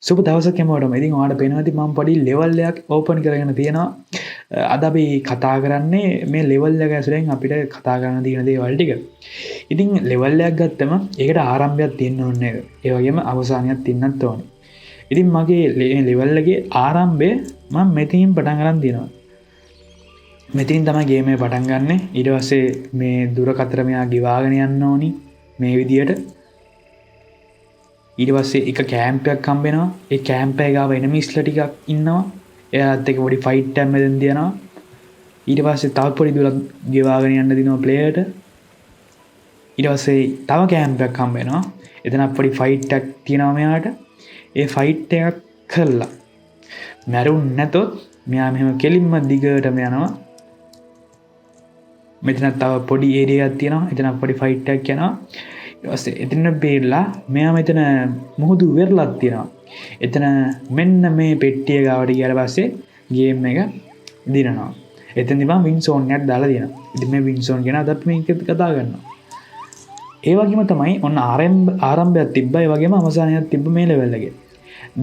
සුබ දවසක් හැමෝටම. ඉතින් ඔයාලට පේනවා ඇති මම පොඩි ලෙවල් එකක් ඕපන් කරගෙන තියෙනවා. අද අපි කතා කරන්නේ මේ ලෙවල් එක ඇසුරෙන් අපිට කතා කරන්න තියෙන දේවල් ටික. ඉතින් ලෙවල් එකක් ගත්තම ඒකට ආරම්භයක් තියෙන්න ඕනේ. ඒ වගේම අවසානයක් තියෙන්නත් ඕනේ. ඉතින් මගේ ලෙවල් එකේ ආරම්භය මම මෙතනින් පටන් ගන්න තියෙනවා. මෙතනින් තමයි ගේම් එක පටන් ගන්නෙ. ඊට පස්සේ මේ දුරකථන මෙයා ගෙවාගෙන යන්න ඕනි මේ විදියට. ඊට පස්සේ එක කෑම්පයක් හම්බෙනවා. ඒ කෑම්ප් එක ගාව එනිමිස්ලා ටිකක් ඉන්නවා. එයාත් එක්ක පොඩි ෆයිට් එකක් මෙතෙන් දිනනවා. ඊට පස්සේ තව පොඩි දුරක් ගෙවාගෙන යන්න දිනවා ප්ලේයර්ට. ඊට පස්සේ තව කෑම්ප් එකක් හම්බ වෙනවා. එතන පොඩි ෆයිට් එකක් තියෙනවා මෙයාට. ඒ ෆයිට් එකක් කළා. මැරුන් නැතොත් මෙයා මෙහෙම කෙලින්ම දිගටම යනවා. මෙතන තව පොඩි ඒරියාවක් තියෙනවා. එතන පොඩි ෆයිට් එකක් යනවා. එතන බේරලා මෙයා මෙතන මුහුදු වෙරළක් තියෙනවා. එතන මෙන්න මේ පෙට්ටිය ගාවට ගියාට පස්සේ ගේම් එක දිනනවා. එතනදි මම වින් සෝන් එකක් දාලා දිනනවා. ඉතින් මේ වින් සෝන් ගැන අද අපි මේක කතා කරනවා. ඒ වගේම තමයි ඔන්න ආරම්භයක් තිබ්බා. ඒ වගේම අවසානයක් තිබ්බ මේ ලෙවල් එකේ.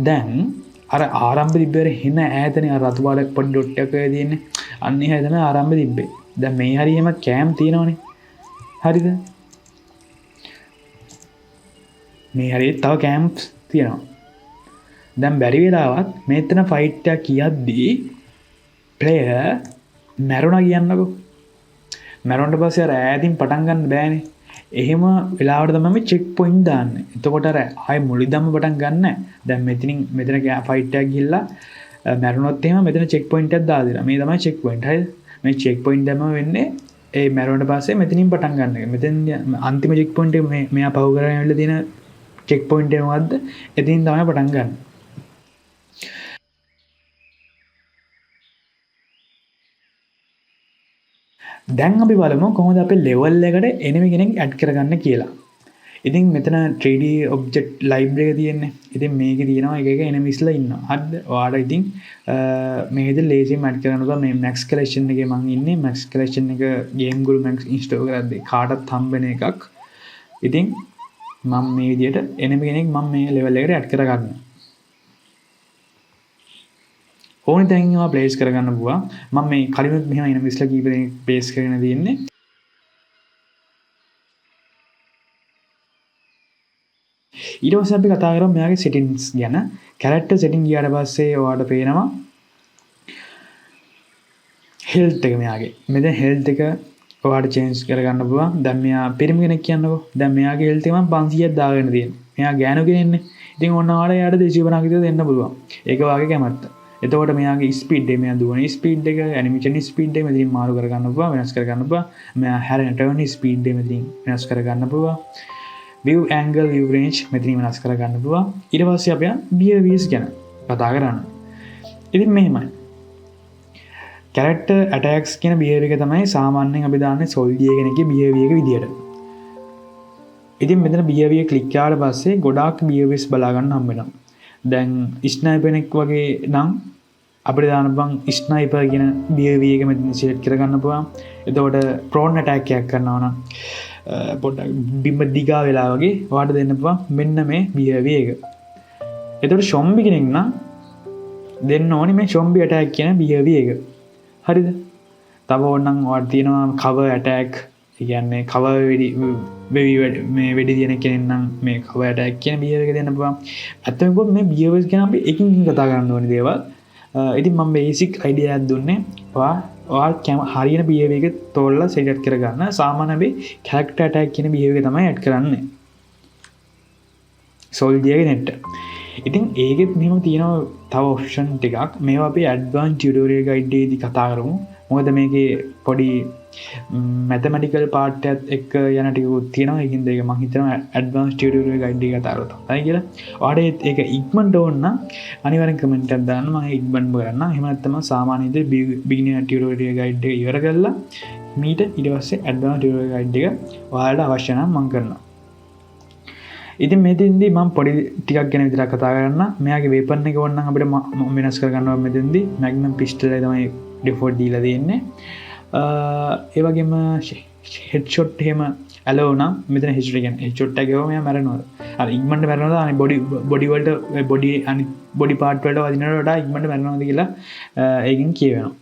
දැන් අර ආරම්භ තිබ්බේ හින ඈතනේ අර රතු පාට පොඩි ඩොට් එකක් තියෙන්නේ. අන්න ඒ තමයි ආරම්භ තිබ්බේ. දැන් මේ හරියම කෑම් තියෙනවනේ. හරිද? මේ හරියට තව කෑම්ප්ස් තියෙනවා. දැන් බැරි වෙලාවත් මෙතන ෆයිට් එකක් කියද්දී ප්ලේයර් මැරුණා කියන්නකෝ. මැරුණට පස්සේ අර ඈතින් පටන් ගන්න බෑනේ. එහෙම වෙලාවට තමයි මේ චෙක් පොයින්ට් දාන්නේ. එතකොට අර ආයෙ මුලින්දම පටන් ගන්න. දැන් මෙතන ෆයිට් එකක් ගිහිල්ලා මැරුණොත් එහෙම මෙතන චෙක් පොයින්ට් එකක් දාලා දෙනවා. මේ තමයි චෙක් පොයින්ට්. හරිද? මේ චෙක් පොයින්ට් දැම්ම වෙන්නේ ඒ මැරුණට පස්සේ මෙතනින් පටන් ගන්න එක. මෙතෙන් අන්තිම චෙක් පොයින්ට් එක මෙයා පහු කරගෙන ඉන්න දින චෙක් පොයින්ට් එක මොකද්ද? එතනින් තමයි පටන් ගන්න. දැන් අපි බලමු කොහොමද අපේ ලෙවල් එකට එනිමි කෙනෙක් ඇඩ් කරගන්න කියලා. ඉතින් මෙතන 3D object library එක තියෙන්නේ. ඉතින් මේකේ තියෙනවා එක එක එනිමිස්ලා ඉන්නවා. හරිද? ඔයාලා ඉතින් මේකද ලේසියෙන් ඇඩ් කරන්න පුළුවන්. මේ max collection එකේ මම ඉන්නේ. max collection එක game guru max install කරද්දී කාටත් හම්බෙන එකක්. ඉතින් මම මේ විදිහට එනිමි කෙනෙක් මම මේ ලෙවල් එකට ඇඩ් කරගන්නවා. ඕනි තැනින් ඒවා ප්ලේස් කරගන්න පුළුවන්. මම මේ කලිනුත් මෙහෙම එනිමිස්ලා කීප දෙනෙක් ප්ලේස් කරගෙන තියෙන්නේ. ඊට පස්සේ අපි කතා කරමු මෙයාගේ settings ගැන. character setting ගියාට පස්සේ ඔයාලට පේනවා health එක මෙයාගේ. මෙතන health එක ඔයාලට change කරගන්න පුළුවන්. දැන් මෙයා පිරිමි කෙනෙක් කියන්නකෝ. දැන් මෙයාගේ health එක මම 500ක් දාගෙන තියෙනවා. මෙයා ගෑනු කෙනෙක්නේ. ඉතින් ඔන්න ඔයාලා එයාට 250ක් විතර දෙන්න පුළුවන්. ඒක වාගේ කැමැත්ත. එතකොට මෙයාගේ ස්පීඩ් එක මෙයා දුවන ස්පීඩ් එක ඇනිමේෂන් ස්පීඩ් එක මෙතනින් මාරු කරගන්න පුළුවන්. වෙනස් කරගන්න පුළුවන්. මෙයා හැරෙන ටර්න් ස්පීඩ් එක මෙතනින් වෙනස් කරගන්න පුළුවන්. view angle view range මෙතනින් වෙනස් කරගන්න පුළුවන්. ඊට පස්සේ අපි behaviors ගැන කතා කරන්න. ඉතින් මෙහෙමයි. character attacks කියන behavior එක තමයි සාමාන්‍යයෙන් අපි දාන්නේ soldier කෙනෙක්ගේ behavior එක විදියට. ඉතින් මෙතන behavior click කරාට පස්සේ ගොඩාක් behaviors බලා ගන්න හම්බ වෙනවා. දැන් ස්නයිපර් කෙනෙක් වගේ නම් අපිට දාන්න පුළුවන් ස්නයිපර් කියන behavior එක මෙතන select කරගන්න පුළුවන්. එතකොට prone attack එකක් කරනවා නම් පොඩ්ඩක් බිම දිගා වෙලා වගේ ඔයාලට දෙන්න පුළුවන් මෙන්න මේ behavior එක. එතකොට zombie කෙනෙක් නම් දෙන්න ඕනේ මේ zombie attack කියන behavior එක. හරිද? තව ඕනනම් ඔයාලට තියෙනවා cover attack. ඒ කියන්නේ cover මේ වෙඩි දින කෙනෙක් නම් මේ cover attack කියන behavior එක දෙන්න පුළුවන්. ඇත්තටම කිව්වොත් මේ behaviors ගැන අපි එකින් එක කතා කරන්න ඕනේ දේවල්. ඉතින් මම බේසික් අයිඩියා එකක් දුන්නේ. ඔයා හරියන behavior එක තෝරලා select කරගන්න. සාමාන්‍ය අපි character attack කියන behavior එක තමයි add කරන්නේ. soldier කෙනෙක්ට. ඉතින් ඒකෙත් මෙහෙම තියෙනවා තව option ටිකක්. මේවා අපි advanced tutorial guide එකේදී කතා කරමු. මොකද මේකේ පොඩි mathematical part එකත් එක්ක යන ටිකකුත් තියෙනවා. ඒකින්ද ඒක මම හිතනවා advanced tutorial guide එක කතා කරලා තමයි කියලා. ඔයාලට ඒක ඉක්මනට ඕන නම් අනිවාර්යෙන් comment එකක් දාන්න. මම ඉක්මනට කරන්න. එහෙම නැත්නම් සාමාන්‍ය විදිහට beginner tutorial guide එක ඉවර කරලා ඊට පස්සේ advanced tutorial guide එක ඔයාලට අවශ්‍ය නම් මම කරනවා. ඉතින් මෙතෙන්දී මම පොඩි ටිකක් ගැන විතරක් කතා කරන්න. මෙයාගේ weapon එක ඕන නම් අපිට වෙනස් කරගන්නවා. මෙතෙන්දී magnum pistol එක තමයි default දීලා තියෙන්නේ. ඒ වගේම headshot එහෙම ඇලෝ නම් මෙතන හිස්ටරිකන් චොට්ට ගව මෙයා මැරනවා ඉක්මට මැරනද අනි බොඩිවලට බොඩි අනි බොඩි පාට්වලට වදිනට ඉක්මට මැරනවාද කියලා ඒකින් කියවෙනවා.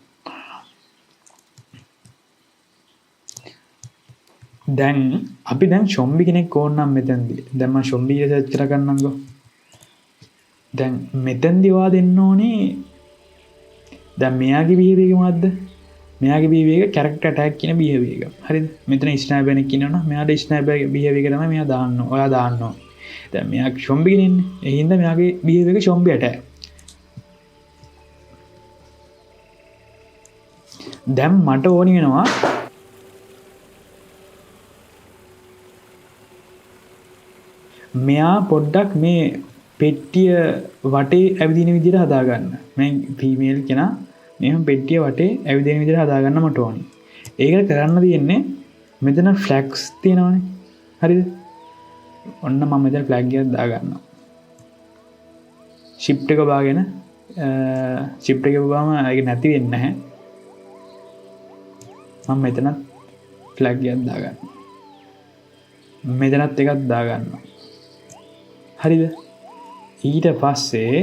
දැන් අපි දැන් ශොම්බි කෙනෙක් ඕන්නම් මෙතැන්දි දැම ශොම්බිය සච් කරගන්නගෝ. දැන් මෙතැන්දිවා දෙන්න ඕනේ දැන් මෙයාගේ බිහිවේග මත්ද මෙයාගේ බිහිවේග කැරක්ටර් ඇටැක් කියන බිහිවේග. හරිද? මෙතන ස්නයිපර් කෙනෙක් ඉන්නවනම් මෙයාට ස්නයිපර් බිහිවේග තමයි මෙයා දාන්න ඕන. ඔයා දාන්න ඕන. දැන් මෙයා ෂොම්බි කෙනෙක් ඉන්නේ. ඒ හින්දා මෙයාගේ බිහිවේග ෂොම්බි ඇටැක්. දැන් මට ඕනි වෙනවා මෙයා පොඩ්ඩක් මේ පෙට්ටිය වටේ ඇවිදින විදිහට හදාගන්න. මේ ෆීමේල් කෙනා මෙහෙම පෙට්ටිය වටේ ඇවිදින විදිහට හදාගන්න මට ඕනි. ඒක කරන්න තියෙන්නේ මෙතන ෆ්ලැග්ස් තියෙනවනේ. හරිද? ඔන්න මම මෙතන ෆ්ලැග් එකක් දාගන්නවා. shift එක බාගෙන shift එක බාම ඒක නැති වෙන්නේ නැහැ. මම මෙතනත් ෆ්ලැග් එකක් දාගන්නවා. මෙතනත් එකක් දාගන්නවා. හරිද? ඊට පස්සේ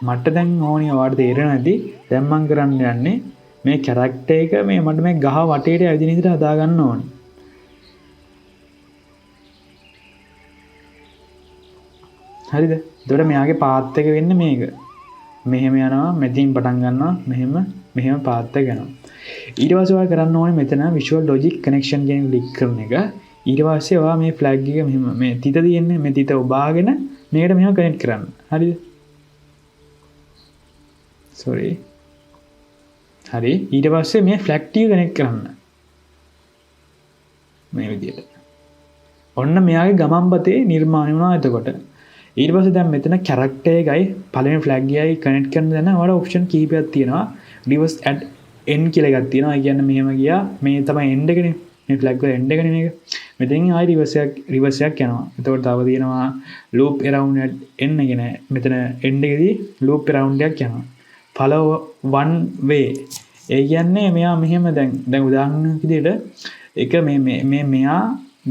මට දැන් ඕනි ඔයාලට තේරෙන්නේ නැති දැන් මම කරන්න යන්නේ මේ කැරක්ටර් එක මේ මට මේ ගහ වටේට ඇවිදින විදිහට හදා ගන්න ඕනි. හරිද? එතකොට මෙයාගේ පාත් එක වෙන්නේ මේක. මෙහෙම යනවා මෙතින් පටන් ගන්නවා මෙහෙම පාත් එක යනවා. ඊට පස්සේ ඔයා කරන්න ඕනේ මෙතන visual logic connection කියන ක්ලික් කරන එක. ඊට පස්සේ ඔයා මේ ෆ්ලැග් එක මෙහෙම මේ තිත තියෙන්නේ මේ තිත ඔබාගෙන මේකට මෙහෙම කනෙක්ට් කරන්න. හරිද? sorry. හරි. ඊට පස්සේ මේ ෆ්ලැග් ටික කනෙක්ට් කරන්න. මේ විදිහට. ඔන්න මෙයාගේ ගමන් පතේ නිර්මාණය වුණා එතකොට. ඊට පස්සේ දැන් මෙතන කැරක්ටර් එකයි පළවෙනි ෆ්ලැග් එකයි කනෙක්ට් කරන දැන ඔයාලා ඔප්ෂන් කීපයක් තියෙනවා. reverse add end කියලා එකක් තියෙනවා. ඒ කියන්නේ මෙහෙම ගියා මේ තමයි end එකනේ. මේ ෆ්ලැග් වල end එකනේ මේක. මෙතනින් ආයි රිවර්ස් එකක් යනවා. එතකොට තව තියෙනවා loop around at n කියන මෙතන end එකේදී loop around එකක් යනවා. follow one way. ඒ කියන්නේ මෙයා මෙහෙම දැන් උදාහරණයක් විදිහට එක මේ මෙයා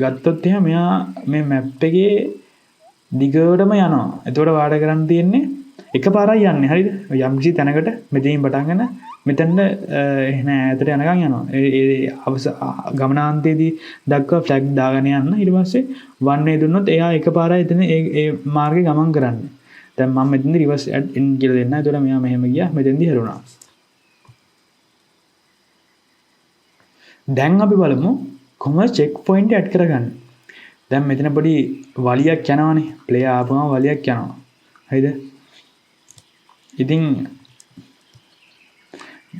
ගත්තොත් එහෙනම් මෙයා මේ මැප් එකේ දිගටම යනවා. එතකොට වාඩ කරන්න තියෙන්නේ එකපාරයි යන්නේ. හරිද? යම්කිසි තැනකට මෙතනින් පටන් ගන්න මෙතන එහෙම ඈතට යනකම් යනවා. ඒ ගමනාන්තයේදී දක්වා ෆ්ලැග් දාගෙන යන්න. ඊට පස්සේ වන් වේ දුන්නොත් එයා එකපාරයි එතන ඒ මාර්ගේ ගමන් කරන්නේ. දැන් මම මෙතනදී රිවර්ස් එන් කියලා දෙන්න. එතකොට මෙයා මෙහෙම ගියා. මෙතෙන්දී හැරුණා. දැන් අපි බලමු කොහොමද චෙක් පොයින්ට් ඇඩ් කරගන්නේ. දැන් මෙතන පොඩි වලියක් යනවානේ. ප්ලේයර් ආපුවම වලියක් යනවා. හරිද? ඉතින්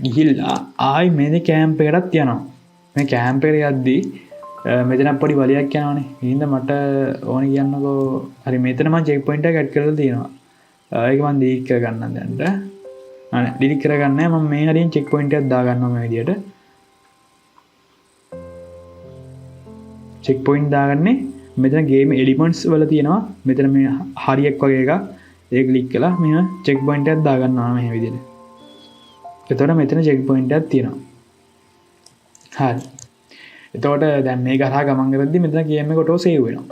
ගිහිල්ලා ආයි මේ කැම්ප් එකටත් යනවා. මේ කැම්ප් එකට යද්දී මෙතන පොඩි වලියක් යනවානේ. ඉතින් මට ඕනේ කියන්නකෝ හරි මෙතන මම චෙක් පොයින්ට් එක ඇඩ් කරලා තියෙනවා. ඒක මම ඩිලීට් කරගන්නම් දැන්ට. අනේ ඩිලීට් කරගන්නේ මම මේ හරියෙන් චෙක් පොයින්ට් එකක් දාගන්නවා මේ විදියට. චෙක් පොයින්ට් දාගන්නේ මෙතන ගේම් එලිමන්ට්ස් වල තියෙනවා. මෙතන මේ හරියක් වගේ එකක්. ඒක ක්ලික් කළා මෙහෙම චෙක් පොයින්ට් එකක් දාගන්නවා මේ විදියට. එතකොට මෙතන චෙක් පොයින්ට් එකක් තියෙනවා. හරි. එතකොට දැන් මේක හරහා ගමන් කරද්දි මෙතන ගේම් එක ඔටෝ සේව් වෙනවා.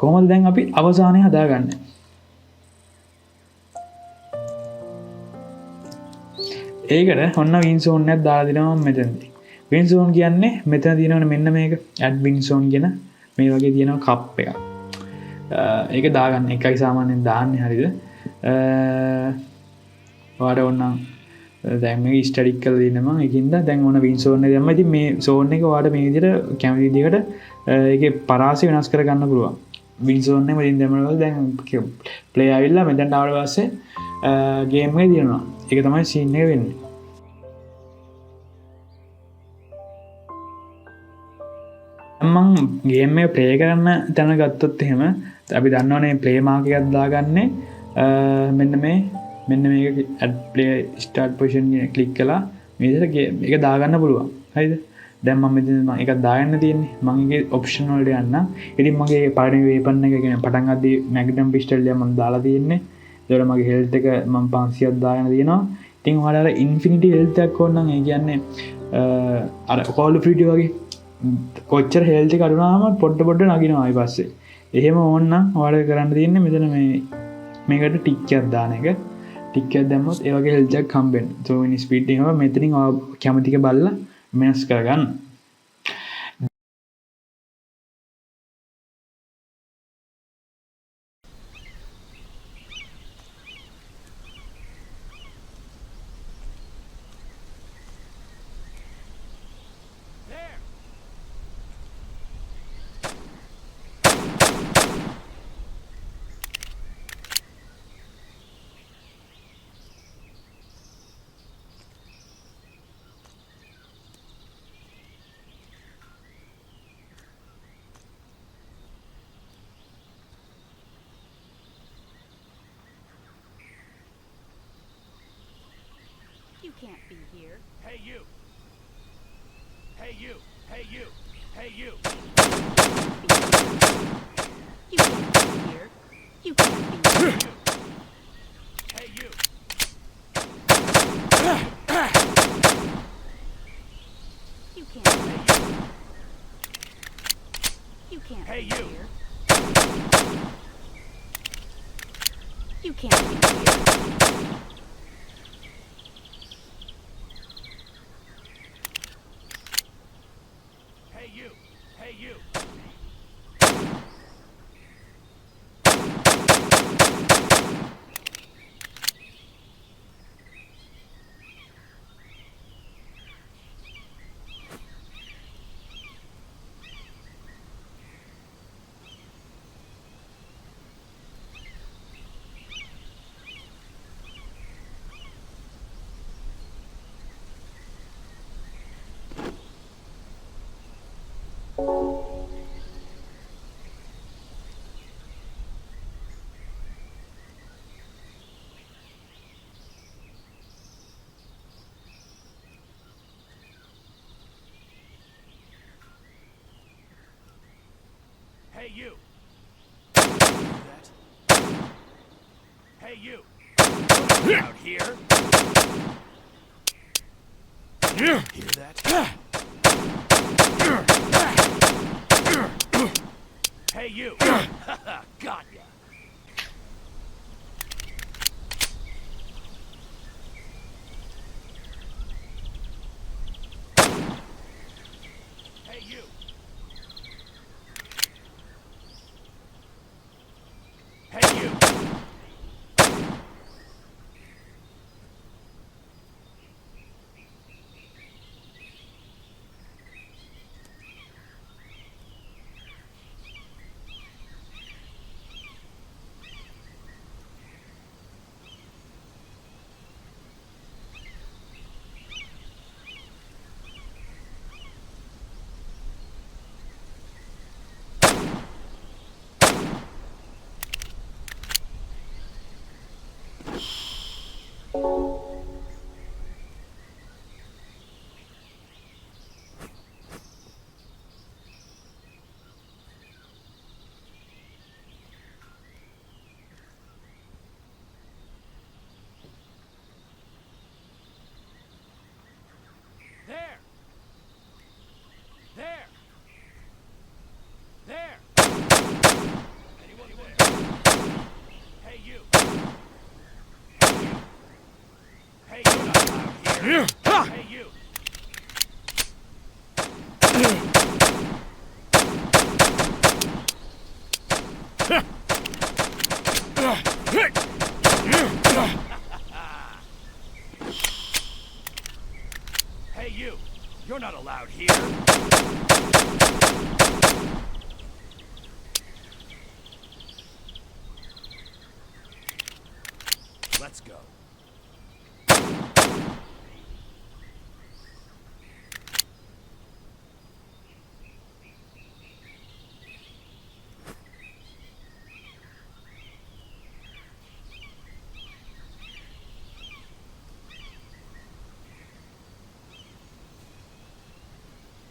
කොහොමද දැන් අපි අවසානයේ හදාගන්නේ? ඒකට ඔන්න වින් සෝන් එකක් දාලා දෙනවා මම මෙතනදී. වින් සෝන් කියන්නේ මෙතන තියෙනවනේ මෙන්න මේක ඇඩ් වින් සෝන් කියන මේ වගේ තියෙනවා කප් එකක්. ඒක දාගන්න එකයි සාමාන්‍යයෙන් දාන්නේ. හරිද? ඔයාලට ඕනනම් දැන් මේක ස්ටඩි කරලා දෙන්න මම ඒකින්ද දැන් ඕන වින් සෝන් එක දැම්මම ඉතින් මේ සෝන් එක ඔයාලට මේ විදිහට කැමති විදිහකට ඒකේ පරාසය වෙනස් කරගන්න පුළුවන්. වින් සෝන් එක වලින් දැම්මම දැන් ප්ලේ ආවිල්ලා මෙතනට ආවට පස්සේ ගේම් එකේ දිනනවා. ඒක තමයි සීන් එක වෙන්නේ. මම ගේම් එක ප්ලේ කරන්න තැන ගත්තොත් එහෙම අපි දන්නවනේ ප්ලේ මාක් එකක් දාගන්නේ මෙන්න මේක ඇඩ් ප්ලේ ස්ටාර්ට් පොසිෂන් එක ක්ලික් කළා මේ විදිහට ඒක දාගන්න පුළුවන්. හරිද? දැන් මම මෙතන මම එකක් දාගන්න තියෙන්නේ. මම ඒකේ ඔප්ෂන් වලට යන්න. ඉතින් මගේ පළවෙනි වේපන් එක කියන්නේ පටන් ගද්දී මැග්නම් පිස්ටල් එක මම දාලා තියෙන්නේ. ඒතකොට මගේ හෙල්ත් එක මම 500ක් දාගෙන තියෙනවා. ඉතින් හට ඉන්ෆිනිටි හෙල්තයක් ඕන්නම් ඒ කියන්නේ අර කෝල් ෆිටි වගේ කොච්චර හෙල්ති කරුණාම පොඩ්ඩ පොඩ්ඩ නගෙනවායි පස්සේ එහෙම ඕන්න වාඩ කරන්න තියන්නේ මෙතන මේකට ටික්කයක් දාන එක ටික්කයක් දැම්මොත් ඒවගේ හෙල්ජක් කම්බෙන් තෝනි ස්පීට්ව මෙතරින් කැමතික බල්ල මෙනස් කරගන්න You can't be here. Hey you! Hey you! Hey you! Hey you! You can't be here. You can't be here. Hey you! You can't be here. You can't Hey, be you. here. You can't be here. Hey you! Hey you! Hey you! That? Hey you! Out here! Hear that? Hey you! Got ya! Hey you! Hey you! There! There! There! Anyone there? Hey you! Hey you! Hey, you're not out here! Hey you! Hey you! You're not allowed here! Let's go.